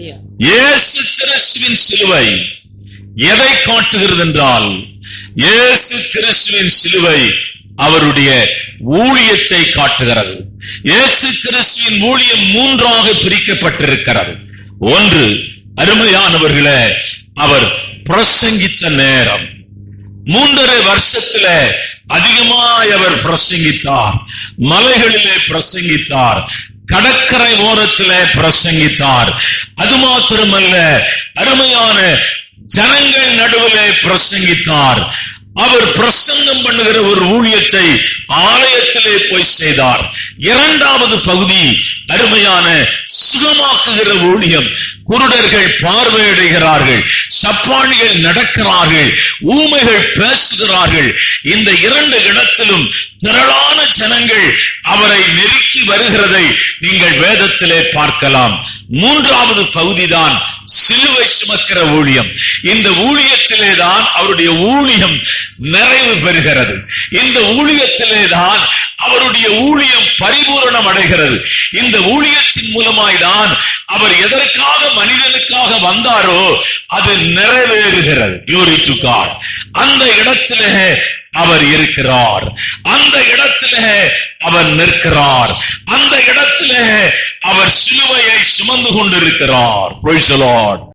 இயேசு கிறிஸ்துவின் சிலுவை எதை காட்டுகிறது என்றால், இயேசு கிறிஸ்துவின் சிலுவை அவருடைய ஊழியத்தை காட்டுகிறது. இயேசு கிறிஸ்துவின் ஊழியம் மூன்றாக பிரிக்கப்பட்டிருக்கிறது. ஒன்று, அருமையானவர்களே, அவர் பிரசங்கித்த நேரம். 3.5 வருஷத்துல அதிகமாய் அவர் பிரசங்கித்தார். மலைகளிலே பிரசங்கித்தார், கடற்கரை ஓரத்திலே பிரசங்கித்தார். அது மாத்திரமல்ல, அருமையான ஜனங்கள் நடுவிலே பிரசங்கித்தார். அவர் பிரசங்கம் பண்ணுகிற ஒரு ஊழியத்தை ஆலயத்திலே போய் செய்தார். 2வது பகுதி அருமையான சுகமாக்குகிற ஊழியம். குருடர்கள் பார்வையடைகிறார்கள், சப்பானிகள் நடக்கிறார்கள், ஊமைகள் பேசுகிறார்கள். இந்த 2 இடத்திலும் திரளான ஜனங்கள் அவரை நெருக்கி வருகிறதை நீங்கள் வேதத்திலே பார்க்கலாம். 3வது பகுதிதான் சிலுவை சுமக்கிற ஊழியம். இந்த ஊழியத்திலேதான் அவருடைய ஊழியம் நிறைவு பெறுகிறது. இந்த ஊழியத்திலேதான் அவருடைய ஊழியம் பரிபூரணம் அடைகிறது. இந்த ஊழியத்தின் மூலமாய்தான் அவர் எதற்காக மனிதனுக்காக வந்தாரோ அது நிறைவேறுகிறது. Glory to God. அந்த இடத்திலே அவர் இருக்கிறார், அந்த இடத்திலே அவர் நிற்கிறார், அந்த இடத்திலே அவர் சிலுவையை சுமந்து கொண்டிருக்கிறார். Praise the Lord.